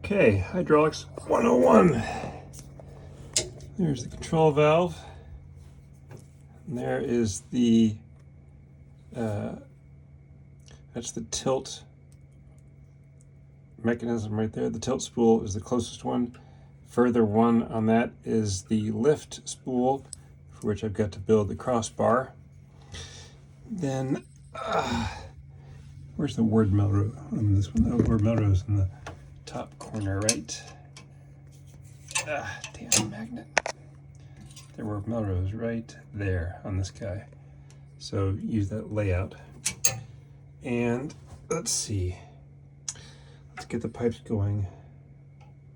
Okay, hydraulics 101. There's the control valve. And there is the, that's the tilt mechanism right there. The tilt spool is the closest one. Further one on that is the lift spool, for which I've got to build the crossbar. Then, where's the word Melrose on this one? Oh, word Melrose in the top corner, right? Damn magnet. There were Melrose right there on this guy. So use that layout. And let's see. Let's get the pipes going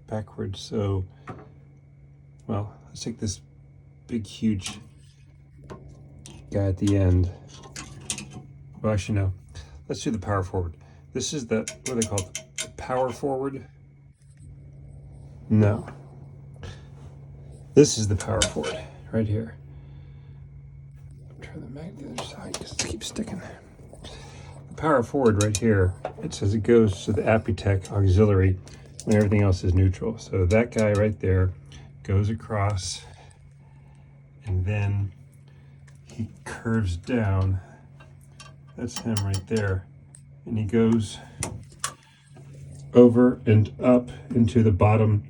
backwards. So, well, let's take this big, huge guy at the end. Well, actually, no. Let's do the power forward. This is the, what are they called? The power forward? No. This is the power forward, right here. I'm trying to mag the other side because it keeps sticking. The power forward right here, it says it goes to the Apitech auxiliary when everything else is neutral. So that guy right there goes across, and then he curves down. That's him right there. And he goes over and up into the bottom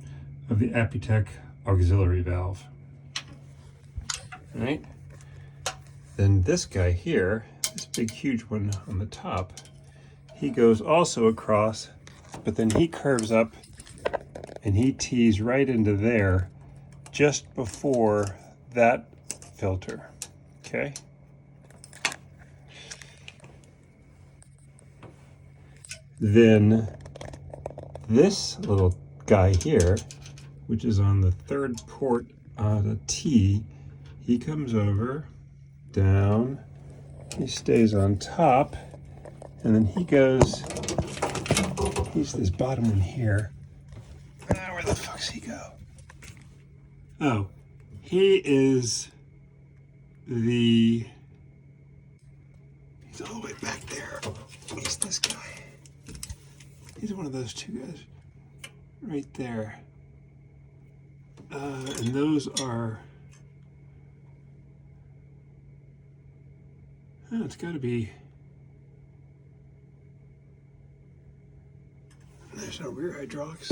of the Apitech auxiliary valve. All right. Then this guy here, this big huge one on the top, he goes also across, but then he curves up and he tees right into there just before that filter. Okay. Then this little guy here, which is on the third port on a T, he comes over, down, he stays on top, and then he goes, he's this bottom one here. Where the fuck's he go? Oh, he is the, he's all the way back there. He's this guy. He's one of those two guys right there. And those are, it's got to be, there's no rear hydraulics.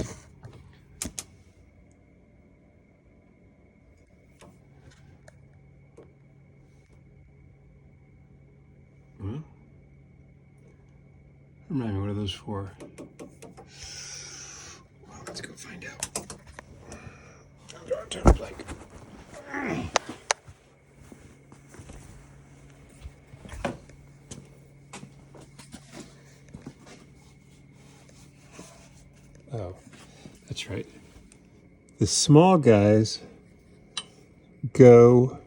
Well, remind me, what are those for? Well, let's go find out. Turn it blank. Oh, that's right. The small guys go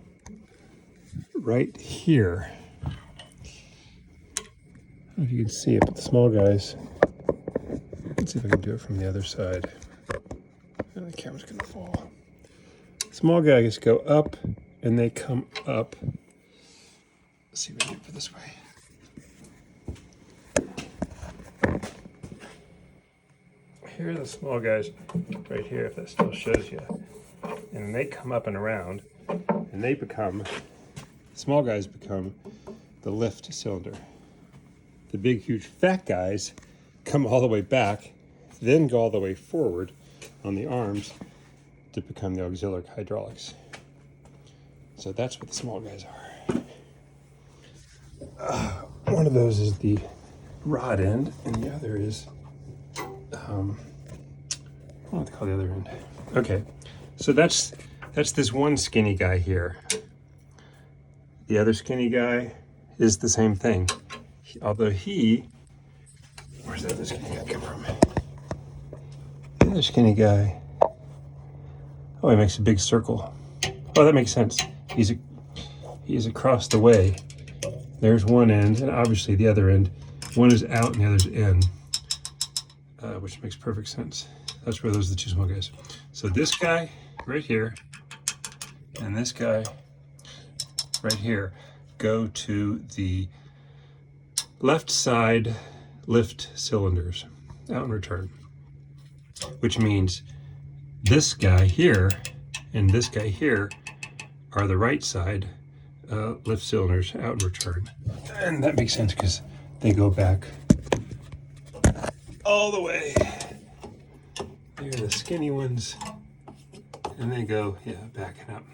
right here. I don't know if you can see it, but the small guys, let's see if I can do it from the other side. Oh, the camera's gonna fall. Small guys go up and they come up. Let's see if I can do it this way. Here are the small guys right here, if that still shows you. And they come up and around, and they become, small guys become the lift cylinder. The big, huge, fat guys come all the way back, then go all the way forward on the arms to become the auxiliary hydraulics. So that's what the small guys are. One of those is the rod end, and the other is, I don't know what to call the other end. Okay, so that's this one skinny guy here. The other skinny guy is the same thing. Although where's the other skinny guy come from? The other skinny guy, oh, he makes a big circle. Oh, that makes sense. He's across the way. There's one end, and obviously the other end. One is out and the other's in, which makes perfect sense. That's where those are the two small guys. So this guy right here and this guy right here go to the left side lift cylinders, out and return. which means this guy here and this guy here are the right side lift cylinders out and return. And that makes sense because they go back all the way. They're the skinny ones. And they go, yeah, backing up.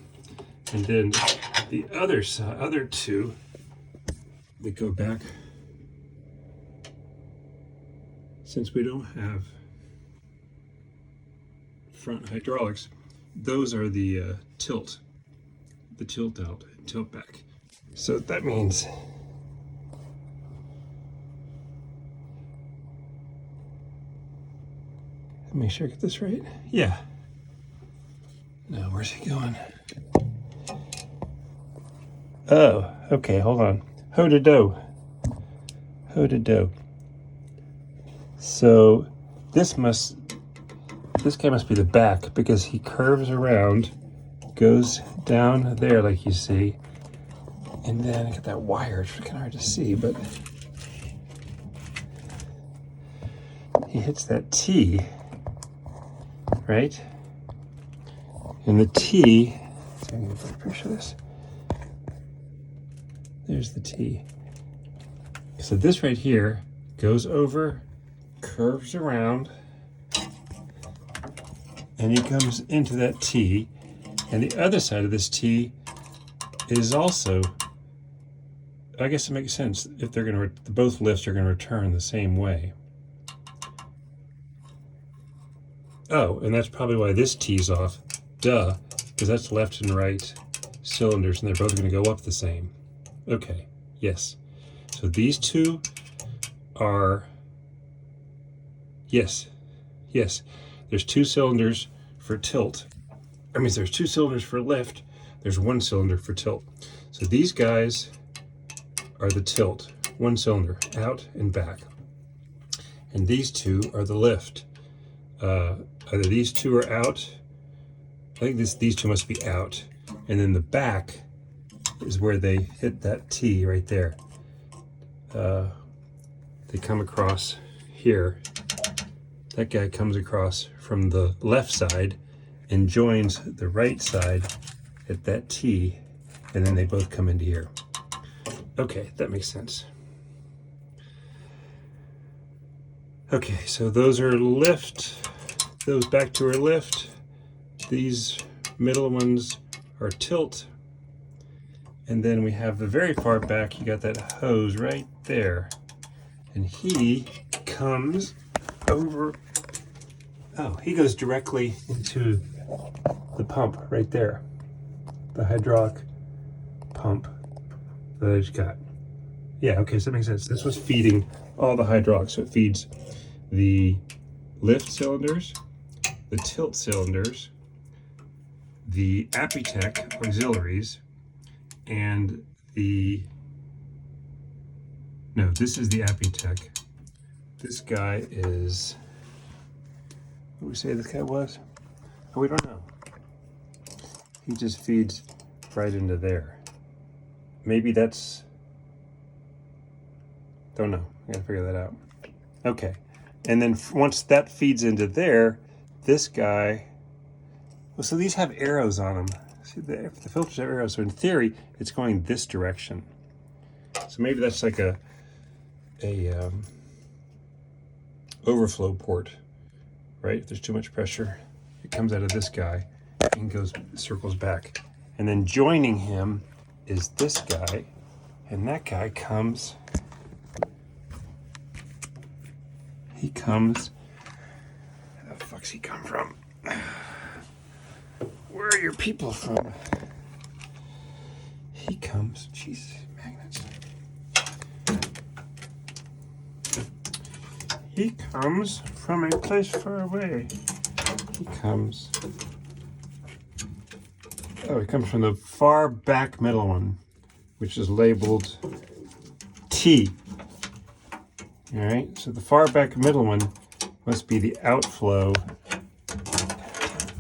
And then the other side, other two, they go back. Since we don't have front hydraulics, those are the tilt out, tilt back. So that means let me make sure I get this right. Yeah. Now where's he going? Oh, okay, hold on. Ho-da-do. Ho-da-do. So this guy must be the back because he curves around, goes down there like you see, and then I got that wire. It's kind of hard to see, but he hits that T, right? And the T, so I'm going to picture this. There's the T. So this right here goes over, curves around, and he comes into that T, and the other side of this T is also, I guess it makes sense if they're going to, both lifts are going to return the same way. Oh, and that's probably why this T's off. Duh, because that's left and right cylinders, and they're both going to go up the same. Okay, yes. So these two are, yes. There's two cylinders for tilt. I mean, there's two cylinders for lift. There's one cylinder for tilt. So these guys are the tilt, one cylinder, out and back. And these two are the lift. Either these two are out. I think these two must be out. And then the back is where they hit that T right there. They come across here. That guy comes across from the left side and joins the right side at that T, and then they both come into here. Okay, that makes sense. Okay, so those are lift, those back to our lift. These middle ones are tilt. And then we have the very far back, you got that hose right there. And he comes over, oh, he goes directly into the pump right there. The hydraulic pump that I just got. Yeah, okay, so that makes sense. This was feeding all the hydraulics. So it feeds the lift cylinders, the tilt cylinders, the Apitech auxiliaries, and the, no, this is the Apitech. This guy is, what did we say this guy was? Oh, we don't know. He just feeds right into there. Maybe that's, don't know. I gotta figure that out. Okay, and then once that feeds into there, this guy, well, so these have arrows on them. See, the filters have arrows, so in theory, it's going this direction. So maybe that's like a overflow port, right? If there's too much pressure, it comes out of this guy and goes, circles back. And then joining him is this guy, and that guy comes, he comes, where the fuck's he come from? Where are your people from? He comes, Jesus, magnets. He comes from a place far away. He comes, oh, he comes from the far back middle one, which is labeled T. All right, so the far back middle one must be the outflow.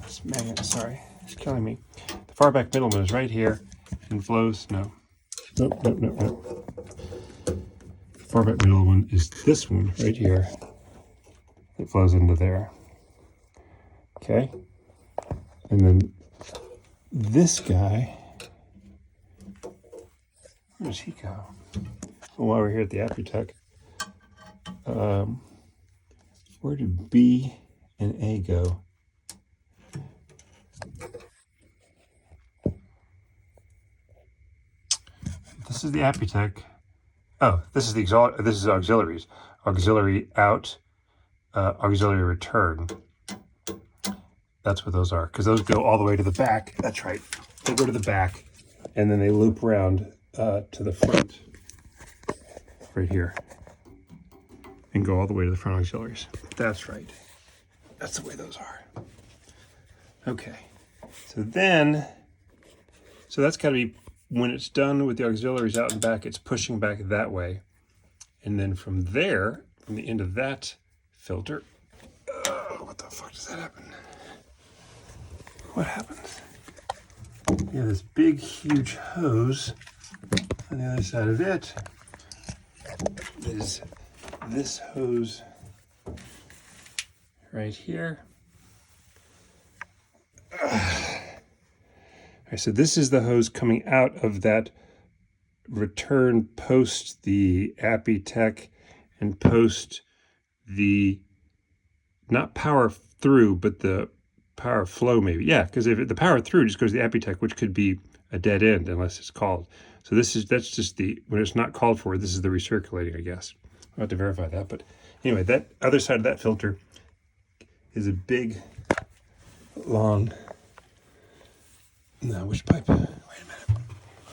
This magnet, sorry, it's killing me. The far back middle one is right here and flows, no. Nope. The far back middle one is this one right here. It flows into there. Okay. And then this guy, where does he go? Well, while we're here at the Aputech, where do B and A go? This is the Aputech. Oh, this is auxiliaries. Auxiliary out, auxiliary return. That's what those are, because those go all the way to the back. That's right. They go to the back, and then they loop around to the front, right here, and go all the way to the front auxiliaries. That's right. That's the way those are. Okay. So that's got to be, when it's done with the auxiliaries out and back, it's pushing back that way. And then from there, from the end of that filter, what the fuck does that happen? What happens? You have this big, huge hose. On the other side of it is this hose right here. All right, so this is the hose coming out of that return post the Aputech and post the, not power through, but the power flow maybe. Yeah, because if the power through just goes to the Aputech, which could be a dead end unless it's called. So that's just the, when it's not called for, this is the recirculating, I guess. I'll have to verify that. But anyway, that other side of that filter is a big, long, no, which pipe?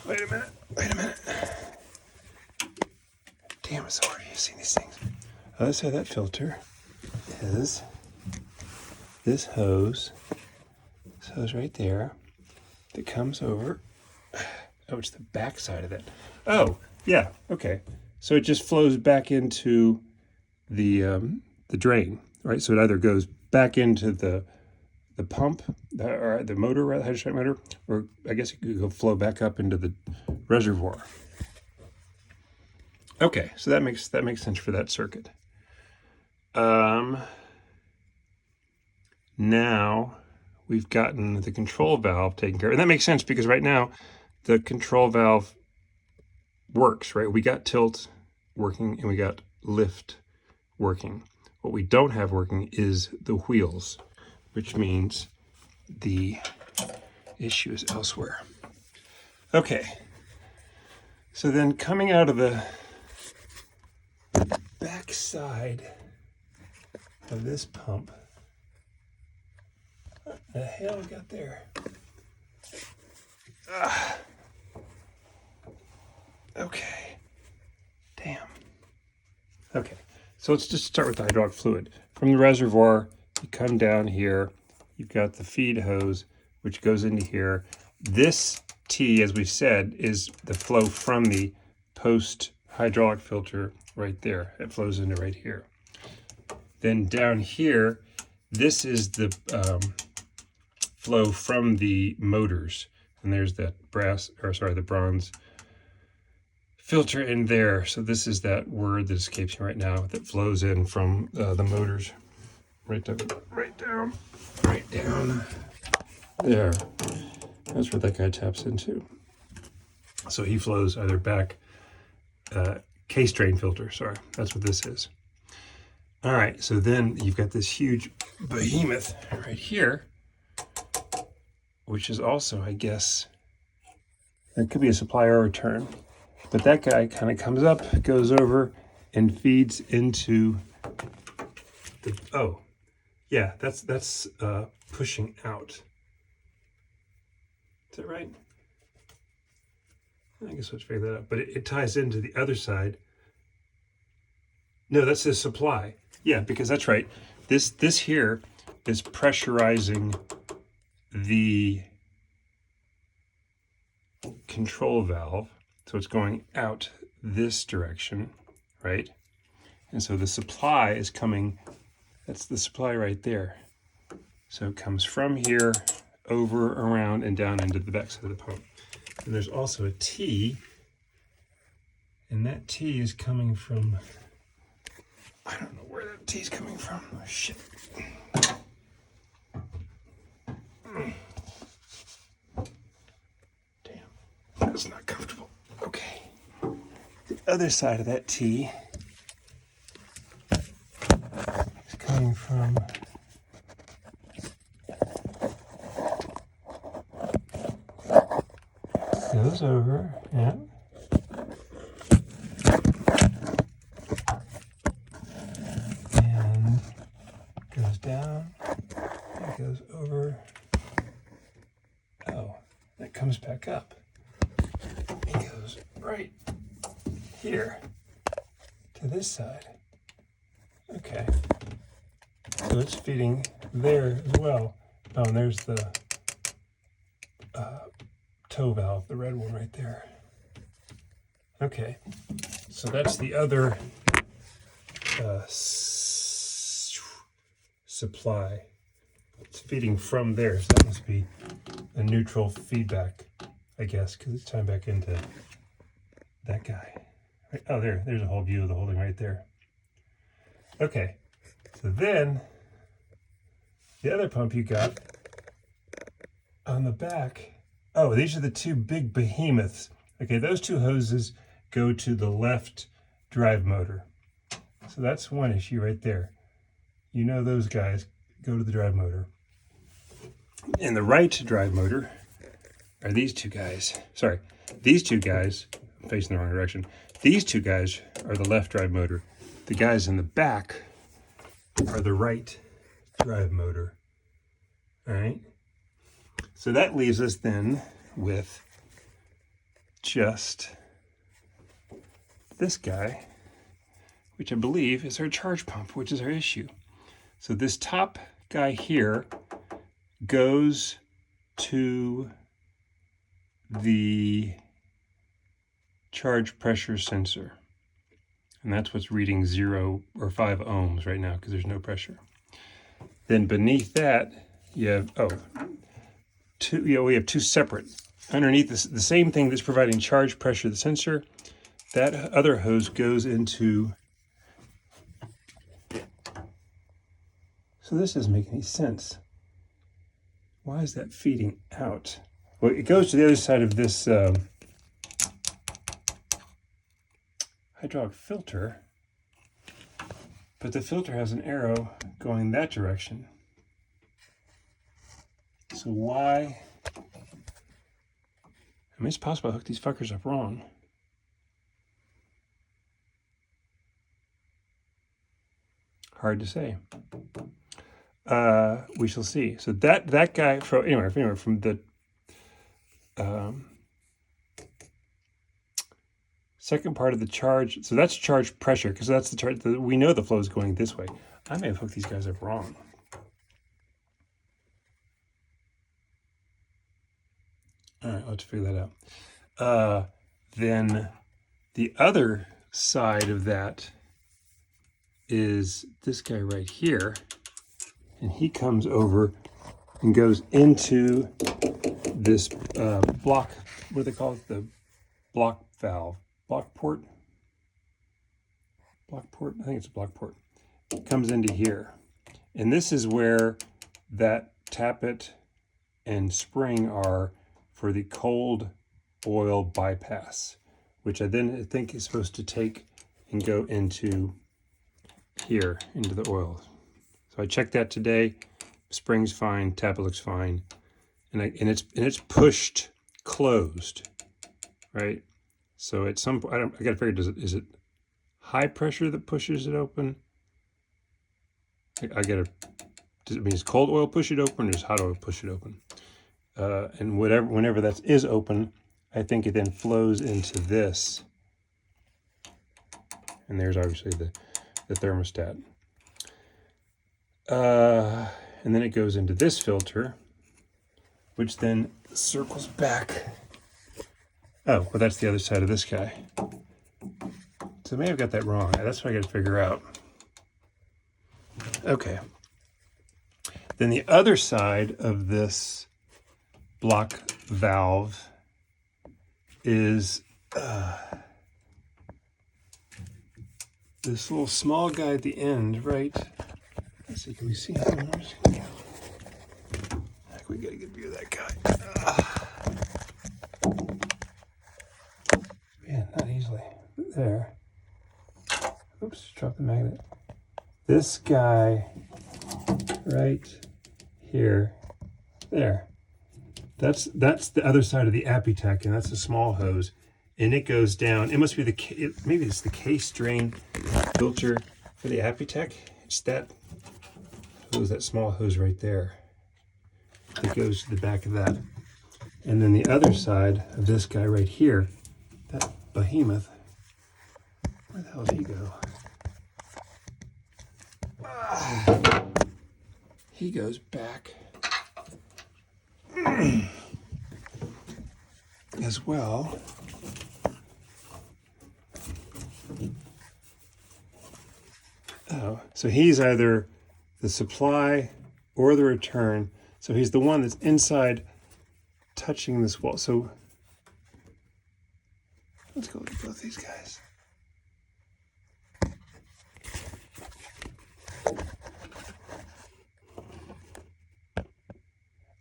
Wait a minute. Damn, it's so hard to see these things. Other side of that filter is this hose. This hose right there that comes over. Oh, it's the back side of that. Oh, yeah, okay. So it just flows back into the drain, right? So it either goes back into the pump, or the motor, the hydrostatic motor, or I guess it could go flow back up into the reservoir. Okay, so that makes sense for that circuit. Now we've gotten the control valve taken care of, and that makes sense because right now the control valve works, right? We got tilt working and we got lift working. What we don't have working is the wheels, which means the issue is elsewhere. Okay, so then coming out of the back side of this pump, what the hell we got there? Okay, damn. Okay, so let's just start with the hydraulic fluid. From the reservoir, you come down here, you've got the feed hose, which goes into here. This T, as we said, is the flow from the post hydraulic filter right there. It flows into right here. Then down here, this is the flow from the motors. And there's that the bronze filter in there. So this is that word that escapes me right now that flows in from the motors. Right down there. That's what that guy taps into. So he flows either back, case drain filter, sorry, that's what this is. All right, so then you've got this huge behemoth right here, which is also, I guess, that could be a supply or return. But that guy kind of comes up, goes over, and feeds into the, oh, yeah, that's pushing out. Is that right? I guess let's figure that out. But it ties into the other side. No, that's the supply. Yeah, because that's right. This here is pressurizing the control valve. So it's going out this direction, right? And so the supply is coming, that's the supply right there. So it comes from here, over, around, and down into the backside of the pump. And there's also a T, and that T is coming from, I don't know where that T is coming from. Oh, shit. other side of that T is coming from goes over, yeah. And goes down, and goes over. Oh, that comes back up. It goes right here to this side. Okay. So it's feeding there as well. Oh, and there's the toe valve, the red one right there. Okay, so that's the other supply. It's feeding from there, so that must be a neutral feedback, I guess, because it's tying back into that guy. Right. Oh, there's a whole view of the whole thing right there. Okay, so then the other pump you got on the back. Oh, these are the two big behemoths. Okay, those two hoses go to the left drive motor. So that's one issue right there. You know those guys go to the drive motor. And the right drive motor are these two guys. Sorry, these two guys, I'm facing the wrong direction. These two guys are the left drive motor. The guys in the back are the right drive motor. All right. So that leaves us then with just this guy, which I believe is our charge pump, which is our issue. So this top guy here goes to the charge pressure sensor. And that's what's reading 0 or 5 ohms right now because there's no pressure. Then beneath that, you have, we have two separate. Underneath this, the same thing that's providing charge pressure, the sensor, that other hose goes into. So this doesn't make any sense. Why is that feeding out? Well, it goes to the other side of this hydraulic filter, but the filter has an arrow going that direction. So why? I mean, it's possible I hooked these fuckers up wrong. Hard to say. We shall see. So that guy from the second part of the charge. So that's charge pressure because that's the charge. We know the flow is going this way. I may have hooked these guys up wrong. All right, let's figure that out. Then the other side of that is this guy right here. And he comes over and goes into this block, what do they call it? The block valve. Block port? Block port? I think it's a block port. It comes into here. And this is where that tappet and spring are for the cold oil bypass, which I think is supposed to take and go into here, into the oil. So I checked that today. Spring's fine, tappet looks fine, and it's pushed closed, right? So at some point, I gotta figure, is it high pressure that pushes it open? Does it mean cold oil push it open, or does hot oil push it open? And whenever that is open, I think it then flows into this. And there's obviously the thermostat. And then it goes into this filter, which then circles back. Oh, well, that's the other side of this guy. So maybe I've got that wrong. That's what I got to figure out. Okay. Then the other side of this block valve is this little small guy at the end, right? Let's see, can we see him? We gotta get a view of that guy. Man, not easily. there. Oops, dropped the magnet. This guy right here, there. That's the other side of the Apitech, and that's a small hose, and it goes down. It must be maybe it's the case drain filter for the Apitech. It's that hose, that small hose right there. It goes to the back of that, and then the other side of this guy right here, that behemoth. Where the hell did he go? He goes back as well. Oh, so he's either the supply or the return. So he's the one that's inside touching this wall. So let's go look at both these guys.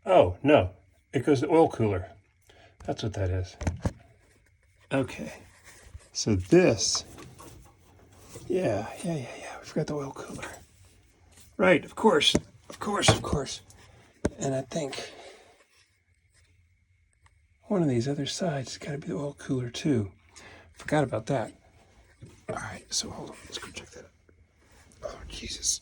Oh, no, it goes to the oil cooler. That's what that is. Okay, so this, yeah, we forgot the oil cooler. Right, of course. And I think one of these other sides has got to be the oil cooler too. Forgot about that. All right, so hold on, let's go check that out. Oh, Jesus.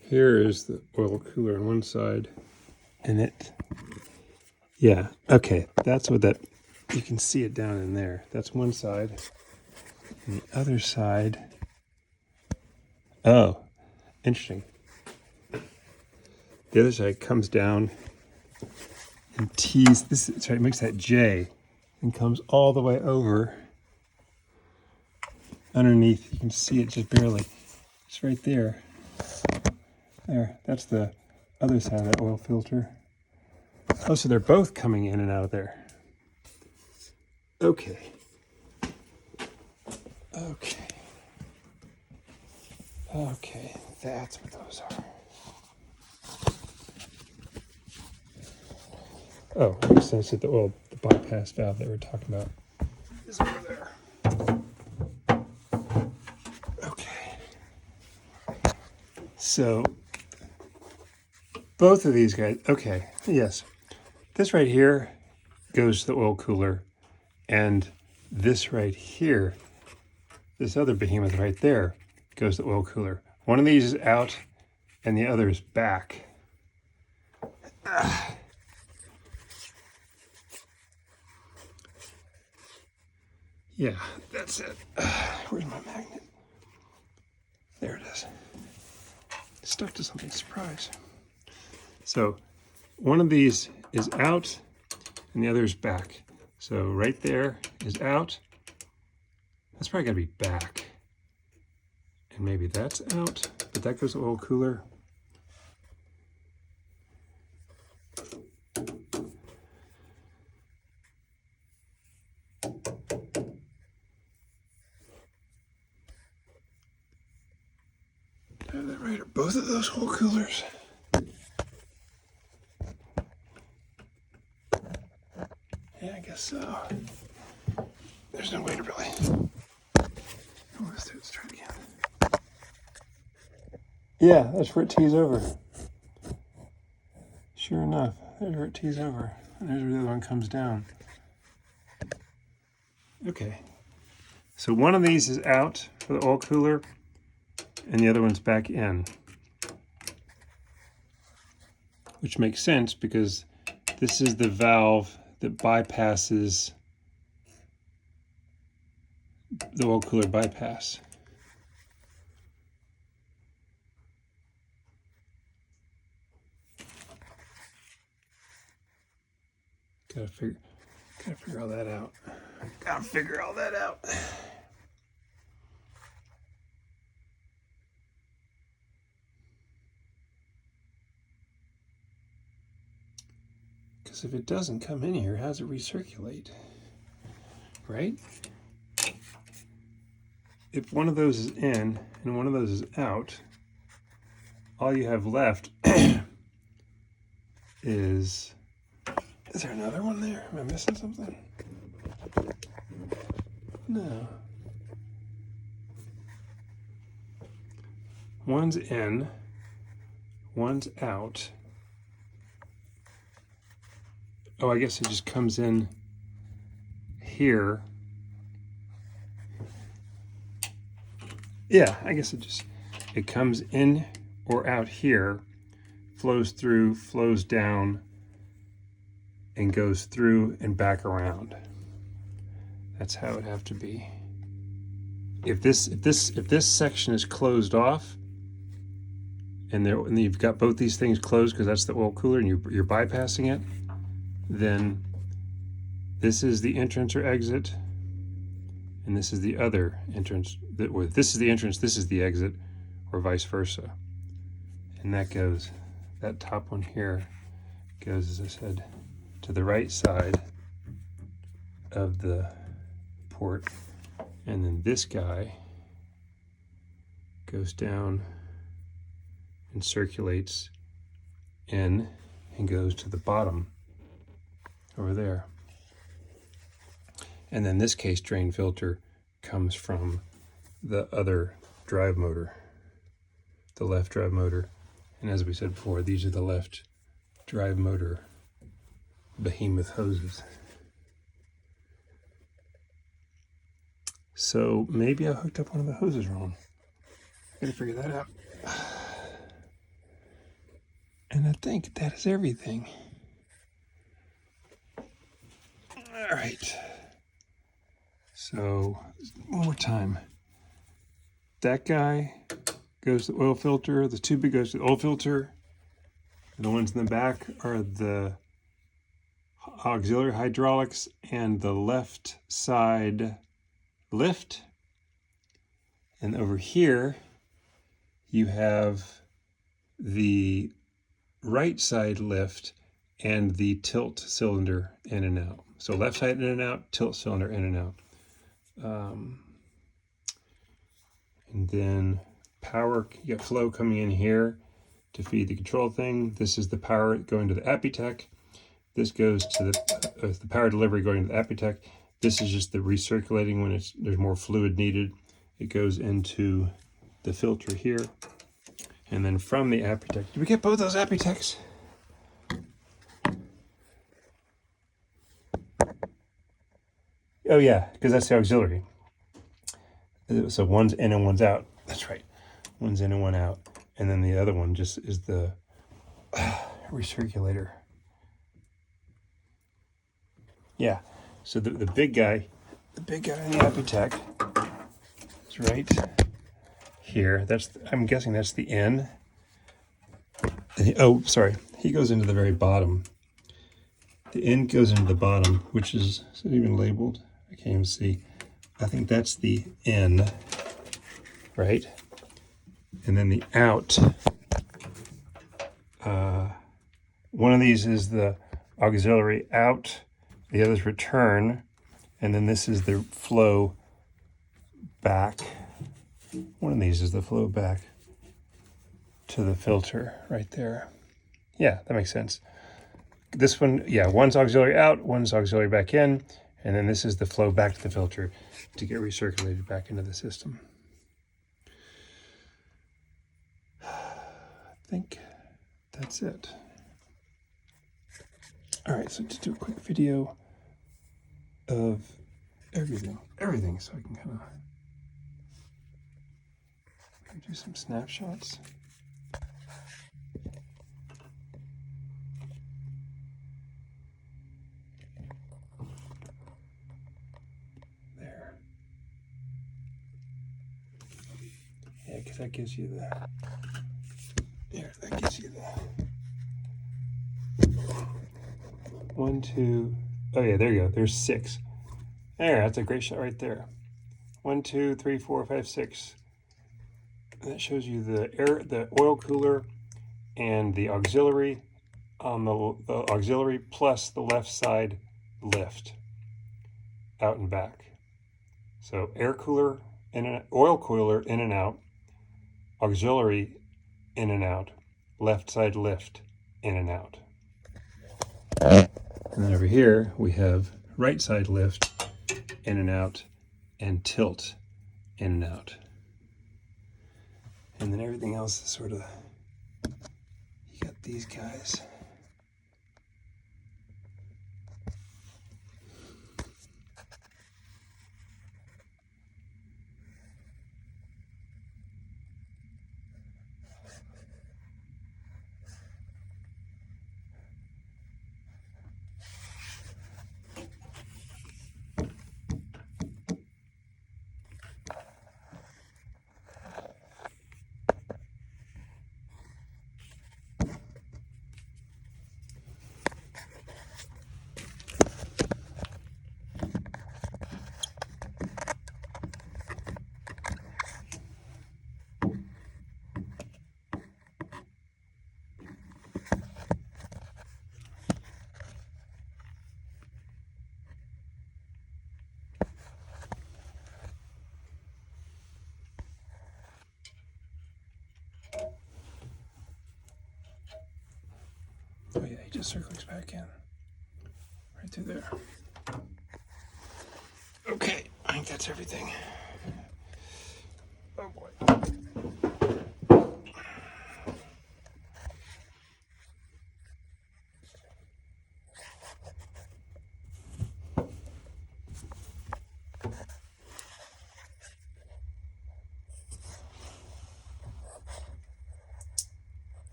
Here is the oil cooler on one side, and it, yeah, okay, that's what that, you can see it down in there. That's one side, and the other side, oh, interesting. The other side comes down and tees, this is right, it makes that J, and comes all the way over underneath. You can see it just barely. It's right there. There, that's the other side of that oil filter. Oh, so they're both coming in and out of there. Okay, that's what those are. Oh, makes sense that the bypass valve that we're talking about is over there. Okay. So both of these guys, okay, yes. This right here goes to the oil cooler, and this right here, this other behemoth right there, goes to the oil cooler. One of these is out, and the other is back. Yeah, that's it. Where's my magnet? There it is. Stuck to something, surprise. So one of these is out and the other is back. So right there is out. That's probably gotta be back. And maybe that's out, but that goes to oil cooler. Did I have that right? Are both of those oil coolers? Yeah, I guess so. There's no way to really. Oh, let's try it again. Yeah, that's where it tees over. Sure enough, there's where it tees over. And there's where the other one comes down. Okay. So one of these is out for the oil cooler, and the other one's back in. Which makes sense because this is the valve that bypasses the oil cooler bypass. Gotta figure all that out. Gotta figure all that out. Because if it doesn't come in here, how does it recirculate? Right? If one of those is in and one of those is out, all you have left is there another one there? Am I missing something? No. One's in, one's out. Oh, I guess it just comes in here. Yeah, I guess it comes in or out here, flows through, flows down, and goes through and back around. That's how it would have to be. If this section is closed off, and you've got both these things closed because that's the oil cooler, and you're bypassing it, then this is the entrance or exit, and this is the other entrance. Or this is the entrance, this is the exit, or vice versa. And that top one here goes, as I said, to the right side of the port, and then this guy goes down and circulates in and goes to the bottom over there. And then this case drain filter comes from the other drive motor, the left drive motor. And as we said before, these are the left drive motor behemoth hoses. So maybe I hooked up one of the hoses wrong. Gotta figure that out. And I think that is everything. All right. So one more time. That guy goes to the oil filter. The tube goes to the oil filter. And the ones in the back are the auxiliary hydraulics and the left side lift. And over here, you have the right side lift and the tilt cylinder in and out. So left side in and out, tilt cylinder in and out. And then power, you got flow coming in here to feed the control thing. This is the power going to the Apitech. This goes to the power delivery going to the Apitech. This is just the recirculating when there's more fluid needed. It goes into the filter here. And then from the Apitech, did we get both those Apitechs? Oh yeah, because that's the auxiliary. So one's in and one's out. That's right. One's in and one out. And then the other one just is the recirculator. Yeah. So the big guy in the Apitech is right here. I'm guessing that's the N. Oh, sorry. He goes into the very bottom. The N goes into the bottom, which is it even labeled? I can't even see. I think that's the N, right? And then the out. One of these is the auxiliary out. The other's return. And then this is the flow back. One of these is the flow back to the filter right there. Yeah, that makes sense. This one, yeah, one's auxiliary out, one's auxiliary back in, and then this is the flow back to the filter to get recirculated back into the system. I think that's it. All right, so just do a quick video of everything, so I can kind of do some snapshots. There. Yeah, because that gives you the, there, that gives you the 1, 2, oh yeah, there you go, there's 6. There, that's a great shot right there. 1, 2, 3, 4, 5, 6. And that shows you the oil cooler and the auxiliary on the auxiliary plus the left side lift out and back. So air cooler in and oil cooler in and out, auxiliary in and out, left side lift, in and out. And then over here we have right side lift, in and out, and tilt, in and out. And then everything else is sort of, you got these guys. Oh yeah, he just circles back in. Right through there. Okay, I think that's everything. Oh boy.